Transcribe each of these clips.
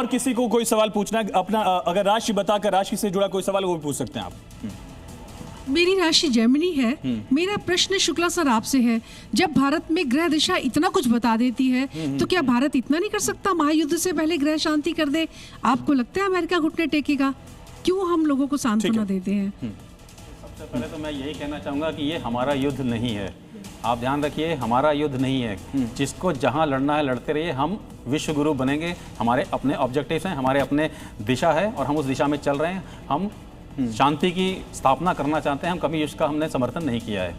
और किसी को कोई सवाल पूछना है अपना, अगर राशि बताकर राशि से जुड़ा कोई सवाल वो भी पूछ सकते हैं आप। मेरी राशि जेमिनी है। मेरा प्रश्न शुक्ला सर आपसे है, जब भारत में ग्रह दिशा इतना कुछ बता देती है तो क्या भारत इतना नहीं कर सकता, महायुद्ध से पहले ग्रह शांति कर दे? आपको लगता है अमेरिका घुटने टेकेगा? क्यों हम लोगों को सांत्वना देते हैं? सबसे पहले तो मैं यही कहना चाहूँगा कि ये हमारा युद्ध नहीं है। आप ध्यान रखिए, हमारा युद्ध नहीं है। जिसको जहाँ लड़ना है लड़ते रहिए, हम विश्व गुरु बनेंगे। हमारे अपने ऑब्जेक्टिव्स हैं, हमारे अपने दिशा है और हम उस दिशा में चल रहे हैं। हम शांति की स्थापना करना चाहते हैं, हम कभी इसका हमने समर्थन नहीं किया है।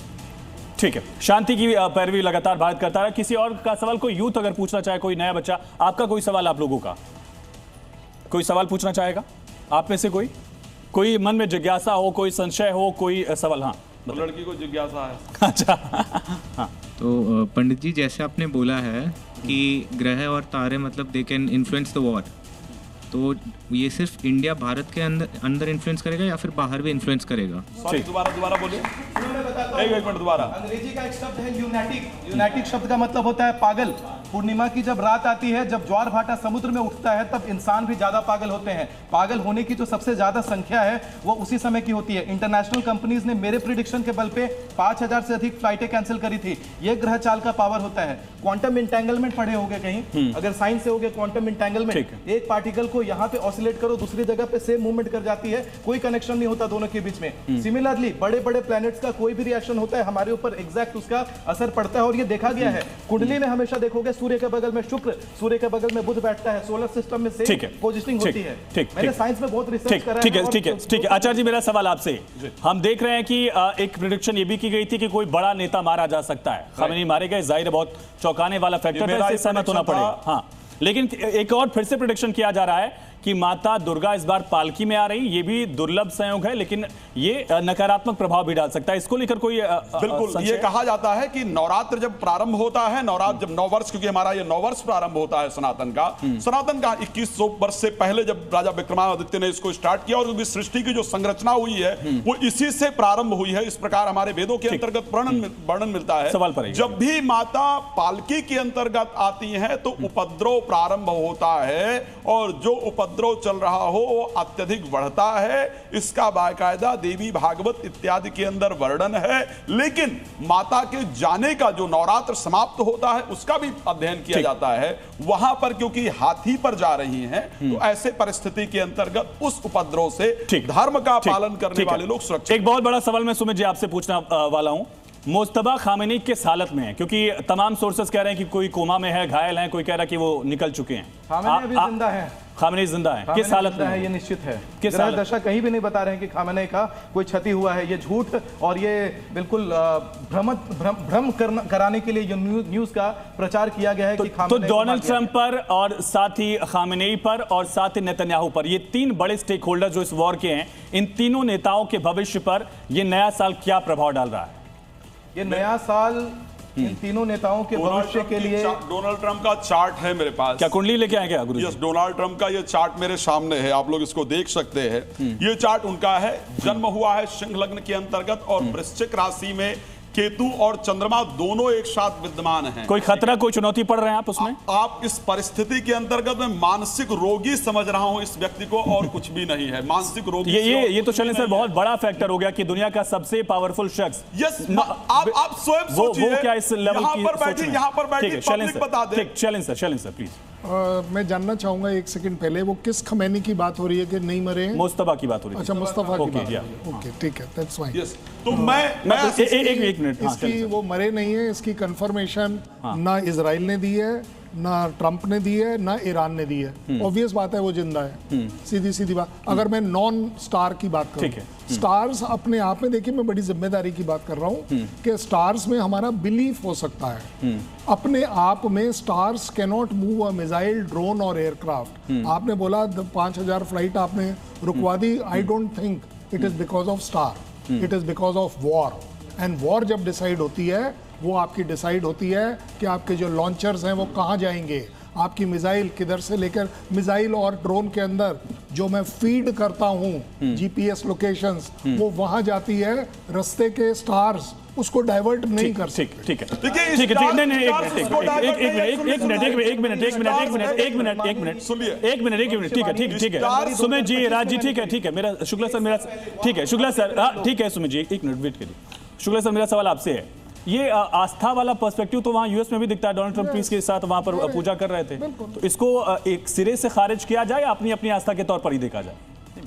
ठीक है, शांति की पैरवी लगातार भारत करता है। किसी और का सवाल कोई यूथ अगर पूछना चाहे, कोई नया बच्चा, आपका कोई सवाल, आप लोगों का कोई सवाल पूछना चाहेगा आप में से कोई मन में जिज्ञासा हो, कोई संशय हो, कोई सवाल? हाँ, लड़की को जिज्ञासा है। अच्छा। हाँ, तो पंडित जी, जैसे आपने बोला है कि ग्रह और तारे मतलब they can influence the war, तो ये सिर्फ इंडिया भारत के अंदर इन्फ्लुएंस करेगा या फिर बाहर भी इन्फ्लुएंस करेगा? दोबारा बोलिए। एक मिनट दोबारा। अंग्रेजी का एक शब्द है यूनाटिक। यूनाटिक शब्द का मतलब होता है पागल। पूर्णिमा की जब रात आती है, जब ज्वार भाटा समुद्र में उठता है, तब इंसान भी ज्यादा पागल होते हैं। पागल होने की जो सबसे ज्यादा संख्या है वो उसी समय की होती है। इंटरनेशनल कंपनीज ने मेरे प्रिडिक्शन के बल पे 5000 से अधिक फ्लाइटें कैंसिल करी थी। ये ग्रह चाल का पावर होता है। क्वांटम इंटेंगलमेंट पढ़े होंगे कहीं, अगर साइंस से होगे क्वांटम इंटेंगलमेंट, एक पार्टिकल को यहाँ पे ऑसिलेट करो, दूसरी जगह पे सेम मूवमेंट कर जाती है, कोई कनेक्शन नहीं होता दोनों के बीच में। सिमिलरली बड़े बड़े प्लैनेट्स का कोई भी रिएक्शन होता है, हमारे ऊपर एग्जैक्ट उसका असर पड़ता है और ये देखा गया है। कुंडली में हमेशा देखोगे सूर्य के बगल में शुक्र, सूर्य के बगल में बुध बैठता है, सोलर सिस्टम में सेम पोजीशनिंग होती है। मैंने साइंस में बहुत रिसर्च करा है। ठीक है। आचार्य जी, मेरा सवाल आपसे, हम देख रहे हैं कि एक प्रेडिक्शन ये भी की गई थी कि कोई बड़ा नेता मारा जा सकता है। खामेनी मारे गए, जाहिर है बहुत चौंकाने वाला फैक्टर है, इससे सहमत होना पड़ेगा। हाँ, लेकिन एक और फिर से प्रेडिक्शन किया जा रहा है कि माता दुर्गा इस बार पालकी में आ रही। ये भी दुर्लभ संयोग है, लेकिन ये नकारात्मक प्रभाव भी डाल सकता है। इसको लेकर कोई बिल्कुल, ये कहा जाता है कि नवरात्र जब प्रारंभ होता है, नवरात्र जब 9 वर्ष, क्योंकि हमारा ये 9 वर्ष प्रारंभ होता है सनातन का 2100 वर्ष से पहले जब राजा विक्रमादित्य ने इसको स्टार्ट किया, और क्योंकि सृष्टि की जो संरचना हुई है वो इसी से प्रारंभ हुई है। इस प्रकार हमारे वेदों के अंतर्गत वर्णन मिलता है। सवाल पर जब भी माता पालकी के अंतर्गत आती है तो उपद्रव प्रारंभ होता है, और जो उपद्रव चल रहा हो वो अत्यधिक बढ़ता है। इसका बाकायदा देवी भागवत इत्यादि के अंदर वर्णन है। लेकिन माता के जाने का जो नवरात्र समाप्त होता है उसका भी अध्ययन किया जाता है। वहां पर क्योंकि हाथी पर जा रही हैं, तो ऐसे परिस्थिति के अंतर्गत उस उपद्रव से धर्म का पालन करने वाले लोग सुरक्षित। एक बहुत बड़ा सवाल मैं सुमित जी आपसे पूछना वाला हूं। मुस्तबा खामेनी किस हालत में है? क्योंकि तमाम सोर्सेस कह रहे हैं कि कोई कोमा में है, घायल है, कोई कह रहा है कि वो निकल चुके हैं। खामेनी अभी जिंदा है। खामेनी जिंदा है, किस हालत में है? ये निश्चित है। किस ग्रह दशा कहीं भी नहीं बता रहे हैं कि खामेनी का कोई क्षति हुआ है। ये झूठ और ये बिल्कुल भ्रम कराने के लिए ये न्यूज का प्रचार किया गया है कि तो डोनाल्ड ट्रंप पर और साथ ही खामेनी पर और साथ ही नेतन्याहू पर, ये 3 बड़े स्टेक होल्डर जो इस वॉर के हैं, इन तीनों नेताओं के भविष्य पर ये नया साल क्या प्रभाव डाल रहा है? ये नया साल इन तीनों नेताओं के भविष्य के लिए डोनाल्ड ट्रंप का चार्ट है मेरे पास। क्या कुंडली लेके आए क्या गुरुजी? यस, डोनाल्ड ट्रंप का ये चार्ट मेरे सामने है, आप लोग इसको देख सकते हैं। ये चार्ट उनका है। जन्म हुआ है सिंह लग्न के अंतर्गत और वृश्चिक राशि में केतु और चंद्रमा दोनों एक साथ विद्यमान हैं। कोई खतरा, कोई चुनौती पड़ रहे हैं आप उसमें? आप इस परिस्थिति के अंतर्गत मैं मानसिक रोगी समझ रहा हूं इस व्यक्ति को, और कुछ भी नहीं है। मानसिक रोगी ये तो चलें सर, बहुत बड़ा फैक्टर हो गया कि दुनिया का सबसे पावरफुल शख्स। यस, आप स्वयं सोचिए, वो क्या इस लेवल की यहाँ पर बैठिए, पब्लिक बता दे। चलें सर प्लीज। मैं जानना चाहूंगा 1 सेकंड पहले, वो किस खमैनी की बात हो रही है कि नहीं मरे हैं? मुस्तफा की बात हो रही है। अच्छा, मुस्तफा की बात। ओके, ठीक है, दैट्स फाइन। यस, तो मैं एक मिनट, इसकी वो मरे नहीं है, इसकी कंफर्मेशन ना इजराइल ने दी है, ना ट्रंप ने दी है, ना ईरान ने दी है। ऑब्वियस बात है वो जिंदा है। सीधी बात। अगर मैं नॉन स्टार की बात करूं, स्टार्स अपने आप में, देखिए मैं बड़ी जिम्मेदारी की बात कर रहा हूं कि स्टार्स में हमारा बिलीफ हो सकता है। अपने आप में stars can not move a missile, drone और एयरक्राफ्ट। आपने बोला 5000 फ्लाइट आपने रुकवा दी। I don't think it is because of star, it is because of war. And war जब डिसाइड होती है, वो आपकी डिसाइड होती है कि आपके जो लॉन्चर्स हैं वो कहाँ जाएंगे, आपकी मिसाइल किधर से लेकर, मिसाइल और ड्रोन के अंदर जो मैं फीड करता हूँ जीपीएस लोकेशंस, वो वहाँ जाती है। रास्ते के स्टार्स उसको डाइवर्ट नहीं कर ठीक सकते। ठीक है देखिए, ठीक है स्टार- नहीं नहीं स्टार उसको divert नहीं है, एक मिनट ठीक है सुमित जी राज जी ठीक है मेरा शुक्ला सर मेरा ठीक है शुक्ला सर ठीक है सुमित जी एक मिनट वेट करिए। शुक्ला सर मेरा सवाल आपसे है, ये आस्था वाला पर्सपेक्टिव तो वहाँ यूएस में भी दिखता है, डोनाल्ड ट्रंप पीस के साथ वहाँ पर पूजा कर रहे थे, तो इसको एक सिरे से खारिज किया जाए या अपनी अपनी आस्था के तौर पर ही देखा जाए?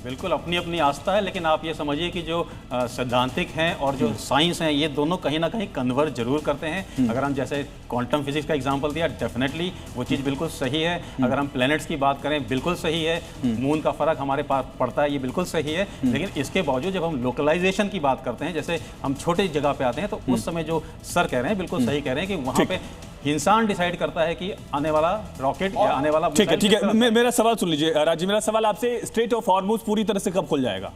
बिल्कुल अपनी अपनी आस्था है, लेकिन आप ये समझिए कि जो सैद्धांतिक हैं और जो साइंस हैं ये दोनों कहीं ना कहीं कन्वर्ज जरूर करते हैं। अगर हम जैसे क्वांटम फिजिक्स का एग्जांपल दिया, डेफिनेटली वो चीज़ बिल्कुल सही है। अगर हम प्लैनेट्स की बात करें बिल्कुल सही है, मून का फर्क हमारे पास पड़ता है ये बिल्कुल सही है। लेकिन इसके बावजूद जब हम लोकलाइजेशन की बात करते हैं, जैसे हम छोटे जगह पे आते हैं, तो उस समय जो सर कह रहे हैं बिल्कुल सही कह रहे हैं कि वहाँ पे इंसान डिसाइड करता है कि आने वाला रॉकेट या आने वाला ठीक है मेरा सवाल सुन लीजिए राजी, मेरा सवाल आपसे, स्ट्रेट ऑफ हॉर्मुज पूरी तरह से कब खुल जाएगा?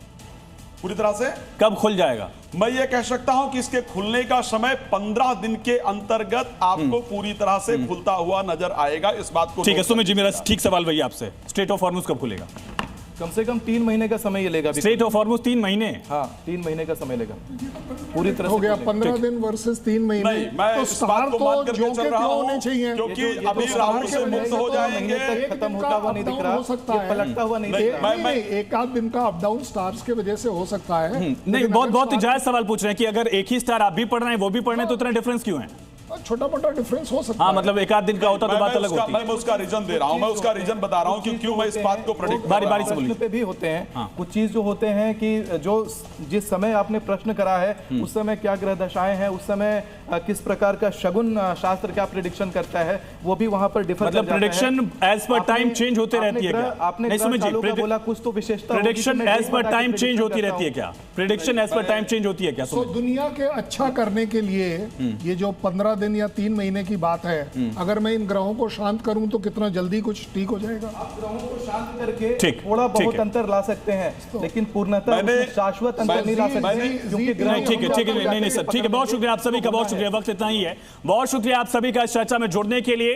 पूरी तरह से कब खुल जाएगा? मैं ये कह सकता हूं कि इसके खुलने का समय 15 दिन के अंतर्गत आपको पूरी तरह से खुलता हुआ नजर आएगा। इस बात को ठीक है सुमित जी, मेरा ठीक सवाल वही आपसे, स्ट्रेट ऑफ हॉर्मुज कब खुलेगा? कम से कम 3 महीने का समय ये लेगा। स्ट्रेट ऑफ हॉर्मुज 3 महीने? हाँ 3 महीने का समय लेगा पूरी तरह हो से गया खुलेगा। 15 दिन वर्सेस 3 महीने। नहीं, मैं तो इस स्टार बात को तो मान करके जो चल के रहा त्यों हूं, होने चाहिए, क्योंकि ये तो अभी स्टार राहु के से वजह मुक्त से हो तो जाएंगे। महीने तक एक खत्म दिन होता का हुआ नहीं दिख up-down रहा, हो सकता ये है। पलटता हुआ नहीं दिख रहा। मैं एक आध दिन का अप डाउन स्टार्स के वजह से हो सकता है। नहीं, लेकिन बहुत अगर जायज सवाल पूछ रहे हैं कि अगर एक ही स्टार आप भी पढ़ रहे हैं वो भी पढ़ रहे हैं तो इतना डिफरेंस क्यों है? छोटा मोटा डिफरेंस हो सकता हाँ है। मतलब एक आध दिन का होता तो बात अलग होती। मैं उसका रीजन दे रहा हूं, मैं उसका रीजन बता रहा हूं कि क्यों मैं इस बात को प्रेडिक्ट बारी बारी से प्रश्न बोलिए। पे भी होते हैं कुछ चीज जो होते हैं कि जो जिस समय आपने प्रश्न करा है उस समय क्या ग्रह दशाएं हैं, उस समय किस प्रकार का शगुन शास्त्र क्या प्रेडिक्शन करता है, वो भी वहां पर डिफर मतलब प्रेडिक्शन एज पर टाइम चेंज होते रहती है क्या? आपने नहीं सुमित जी, बोला कुछ तो विशेषता होगी, प्रेडिक्शन तो मैं एज पर बता के टाइम चेंज prediction होती करता रहती है हूं। क्या? प्रेडिक्शन एज पर टाइम चेंज होती है क्या? तो दुनिया के अच्छा करने के लिए ये जो 15 दिन या 3 महीने की बात है, अगर मैं इन ग्रहों को शांत करूं तो कितना जल्दी कुछ ठीक हो जाएगा? आप ग्रहों को शांत करके ठीक, थोड़ा ठीक बहुत है। अंतर ला सकते हैं, लेकिन पूर्णतः उसमें शाश्वत अंतर नहीं ला सकते, क्योंकि ग्रह नहीं ठीक है नहीं सर ठीक है, बहुत शुक्रिया आप सभी का, बहुत शुक्रिया, वक्त इतना ही है। बहुत शुक्रिया आप सभी का इस चर्चा में जुड़ने के लिए।